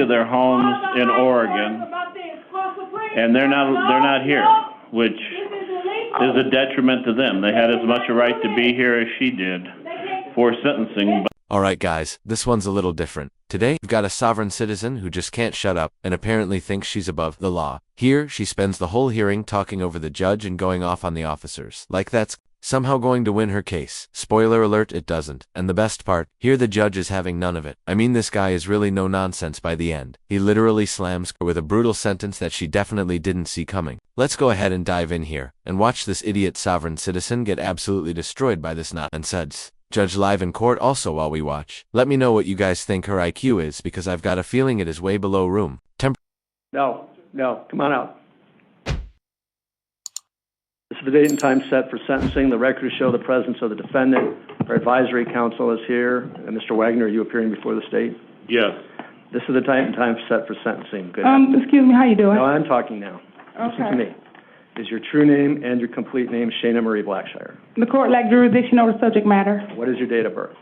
to their homes in Oregon, and they're not here, which is a detriment to them. They had as much a right to be here as she did for sentencing. Alright guys, this one's a little different. Today, we've got a sovereign citizen who just can't shut up and apparently thinks she's above the law. Here, she spends the whole hearing talking over the judge and going off on the officers. Like that's somehow going to win her case. Spoiler alert, it doesn't. And the best part, here the judge is having none of it. I mean, this guy is really no nonsense by the end. He literally slams her with a brutal sentence that she definitely didn't see coming. Let's go ahead and dive in here and watch this idiot sovereign citizen get absolutely destroyed by this nonsense judge live in court also while we watch. Let me know what you guys think her IQ is, because I've got a feeling it is way below room. No, come on out. This is the date and time set for sentencing. The records show the presence of the defendant. Our advisory counsel is here. And Mr. Wagner, are you appearing before the state? Yes. This is the date and time set for sentencing. Good. Excuse me, how you doing? No, I'm talking now. Okay. Listen to me. Is your true name and your complete name Shayna Marie Blackshire? The court lacked jurisdiction over the subject matter. What is your date of birth?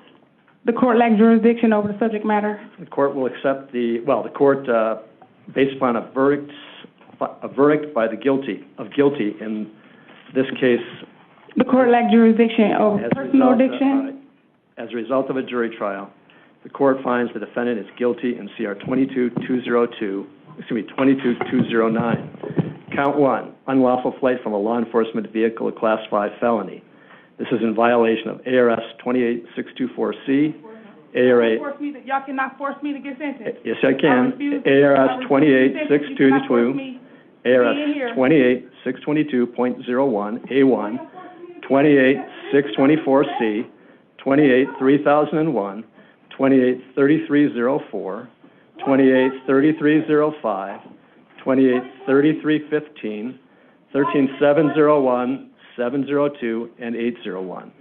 The court lacked jurisdiction over the subject matter. The court will accept the court, based upon a verdict by the guilty in this case. The court lacked jurisdiction over personal addiction. As a result of a jury trial, the court finds the defendant is guilty in CR 22209. Count 1, unlawful flight from a law enforcement vehicle, a Class 5 felony. This is in violation of ARS 28624C, ARA... Y'all cannot force me to get sentenced. Yes, I can. ARS 28622, ARS 28622.01, A1, 28624C, 283001, 283304, 283305, 283315, 13701, 702, and 801.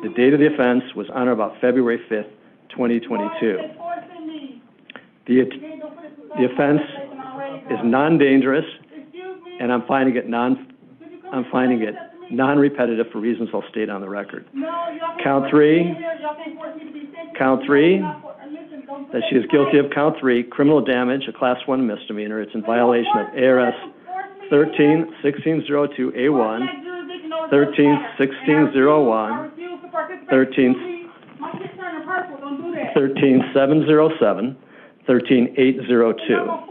The date of the offense was on or about February 5th, 2022. The offense is non-dangerous, and I'm finding it non-repetitive for reasons I'll state on the record. Count three, that she is guilty of count 3, criminal damage, a Class 1 misdemeanor. It's in violation of ARS 13-1602A1, 13-1601, 13-707, 13-802.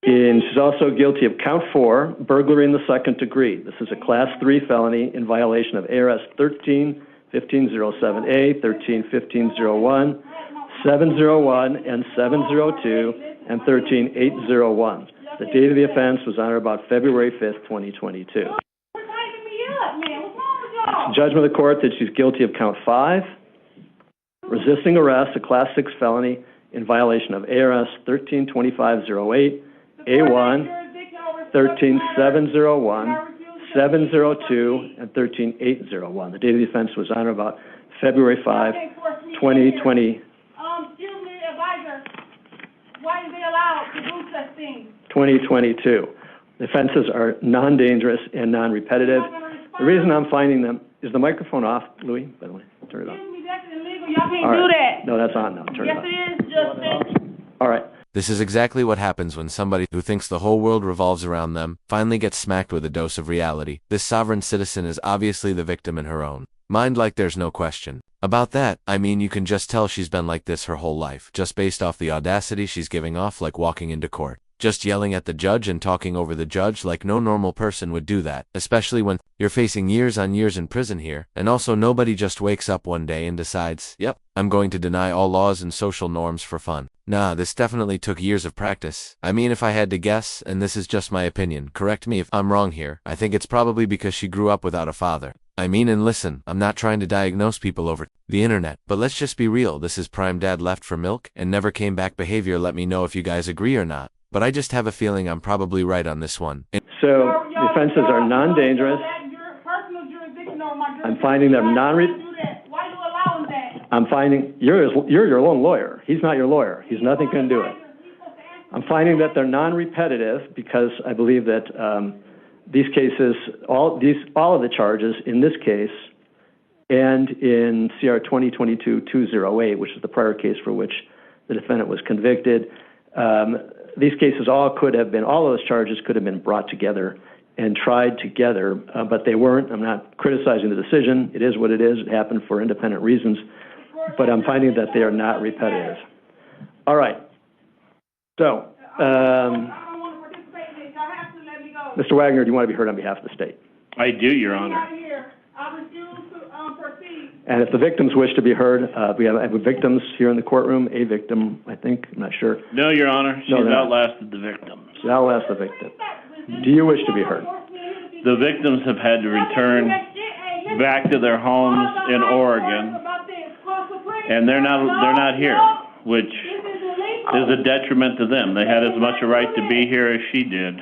And she's also guilty of count 4, burglary in the second degree. This is a Class 3 felony in violation of ARS 13-1507A, 13-1501, 701, and 702, and 13-801. The date of the offense was on or about February 5th, 2022. Judgment of the court that she's guilty of count 5, resisting arrest, a Class 6 felony in violation of ARS 13-2508, A1, 13-701, 702, and 13-801. The date of the offense was on or about February 5, 2020. Excuse me, advisor. Why are they allowed to do such things? 2022. The offenses are non-dangerous and non-repetitive. The reason I'm finding them is the microphone off, Louis. By the way, turn it off. Excuse me, that's illegal. Y'all can't do that. No, that's on now. Turn it off. Yes, it is, Justin. All right. This is exactly what happens when somebody who thinks the whole world revolves around them finally gets smacked with a dose of reality. This sovereign citizen is obviously the victim in her own mind, like there's no question about that. I mean, you can just tell she's been like this her whole life, just based off the audacity she's giving off, like walking into court, just yelling at the judge and talking over the judge like no normal person would do that, especially when you're facing years on years in prison here. And also, nobody just wakes up one day and decides, yep, I'm going to deny all laws and social norms for fun. Nah, this definitely took years of practice. I mean, if I had to guess, and this is just my opinion, correct me if I'm wrong here, I think it's probably because she grew up without a father. I mean, and listen, I'm not trying to diagnose people over the internet, but let's just be real, this is prime dad left for milk and never came back behavior. Let me know if you guys agree or not, but I just have a feeling I'm probably right on this one. So, the offenses are non-dangerous. I'm finding them I'm finding, you're your own lawyer. He's not your lawyer. He's nothing going to do it. I'm finding that they're non-repetitive because I believe that these cases, all of the charges in this case and in CR 2022-208, which is the prior case for which The defendant was convicted. These cases all of those charges could have been brought together and tried together, but they weren't. I'm not criticizing the decision. It is what it is. It happened for independent reasons, but I'm finding that they are not repetitive. All right. So, I don't want to participate in this. Y'all have to let me go. Mr. Wagner, do you want to be heard on behalf of the state? I do, Your Get Honor. out of here. I refuse to proceed. And if the victims wish to be heard, we have victims here in the courtroom, a victim, I think, I'm not sure. No, Your Honor, she's No, they're not. outlasted the victims. So I'll ask the victim. Do you wish to be heard? The victims have had to return back to their homes in Oregon, and they're not here, which is a detriment to them. They had as much a right to be here as she did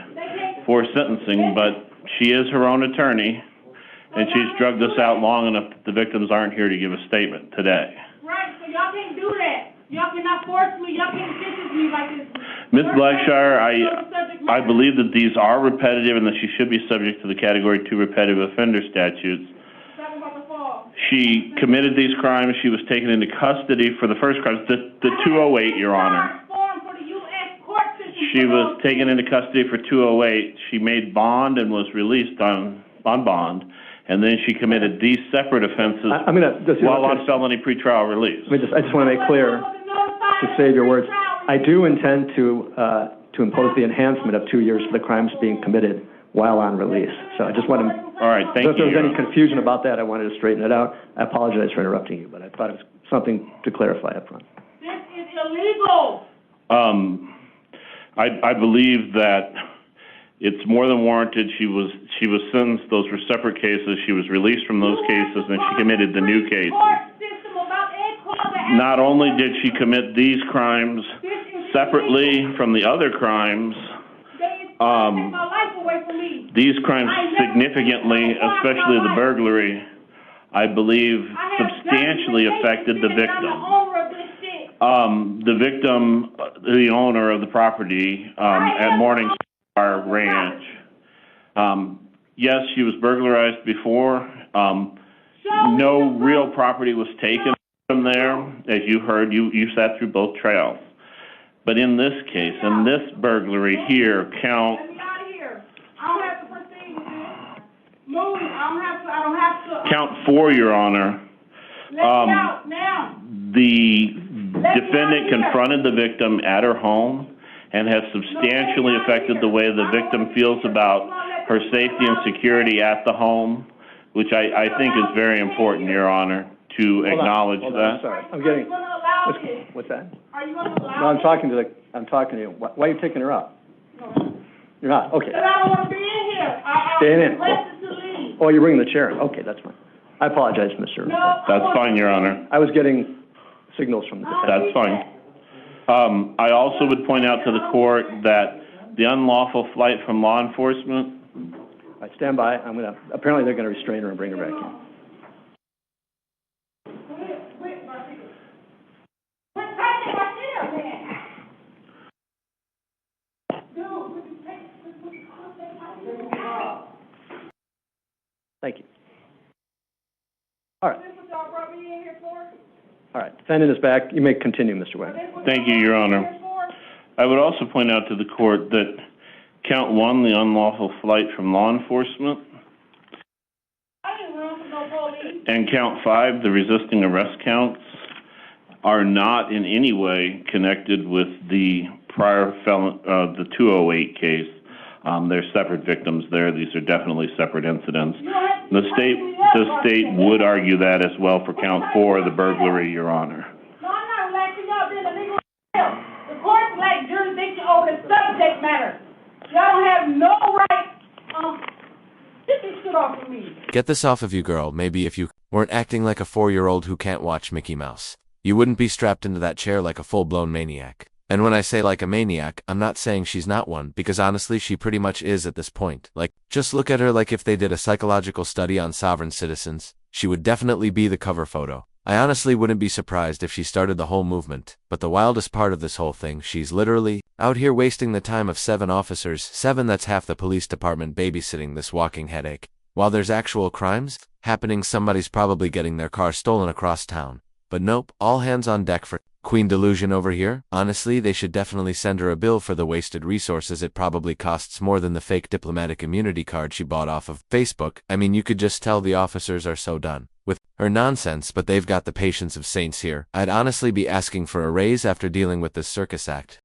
for sentencing, but she is her own attorney, and she's drugged us out long enough that the victims aren't here to give a statement today. Right, so y'all can't do that. Y'all cannot force me. Y'all can't sentence me like this. Ms. Blackshire, I believe that these are repetitive and that she should be subject to the Category 2 repetitive offender statutes. She committed these crimes. She was taken into custody for the first crimes, the 208, Your Honor. She was taken into custody for 208. She made bond and was released on bond, and then she committed these separate offenses while on felony pretrial release. I just want to make clear, to save your words, I do intend to impose the enhancement of 2 years for the crimes being committed while on release. So I just want to... All right, thank you. So if there was any confusion about that, I wanted to straighten it out. I apologize for interrupting you, but I thought it was something to clarify up front. This is illegal. I believe that it's more than warranted. She was sentenced. Those were separate cases. She was released from those cases, and she committed the new cases. Not only did she commit these crimes separately from the other crimes, these crimes significantly, especially the burglary, I believe substantially affected the victim. The victim, the owner of the property at Morningstar Ranch. Yes, she was burglarized before. No real property was taken from there. As you heard, you sat through both trials. But in this case, in this burglary here, count... Let me out of here. I don't have to proceed with this. Move. I don't have to. Count 4, Your Honor. Let me out now. The defendant confronted the victim at her home and has substantially affected the way the victim feels about her safety and security at the home, which I think is very important, Your Honor, to acknowledge that. I'm sorry. I'm getting... What's that? Are you going to allow No, I'm talking to you. Why are you taking her up? No. You're not? Okay. Because I don't want to be in here. Staying in. Requested to leave. Oh, you're bringing the chair in. Okay, that's fine. I apologize, Mr. No, That's fine, Your Honor. I was getting signals from the defense. That's fine. I also would point out to the court that the unlawful flight from law enforcement... All right, stand by. Apparently they're going to restrain her and bring her back in. Thank you. All right. All right. Defendant is back. You may continue, Mr. Wagner. Thank you, Your Honor. I would also point out to the court that count 1, the unlawful flight from law enforcement, and count 5, the resisting arrest counts, are not in any way connected with the prior the 208 case. They're separate victims there. These are definitely separate incidents. The state would argue that as well for count 4, the burglary, Your Honor. No, I'm not relaxing y'all being a legal. The court lacks jurisdiction over the subject matter. Y'all don't have no right. Get this shit off of me. Get this off of you, girl. Maybe if you weren't acting like a 4-year-old who can't watch Mickey Mouse, you wouldn't be strapped into that chair like a full-blown maniac. And when I say like a maniac, I'm not saying she's not one, because honestly she pretty much is at this point. Like, just look at her like if they did a psychological study on sovereign citizens, she would definitely be the cover photo. I honestly wouldn't be surprised if she started the whole movement, but the wildest part of this whole thing, she's literally out here wasting the time of 7 officers, 7 that's half the police department babysitting this walking headache. While there's actual crimes happening, somebody's probably getting their car stolen across town. But nope, all hands on deck for Queen Delusion over here. Honestly, they should definitely send her a bill for the wasted resources. It probably costs more than the fake diplomatic immunity card she bought off of Facebook. I mean, you could just tell the officers are so done with her nonsense, but they've got the patience of saints here. I'd honestly be asking for a raise after dealing with this circus act.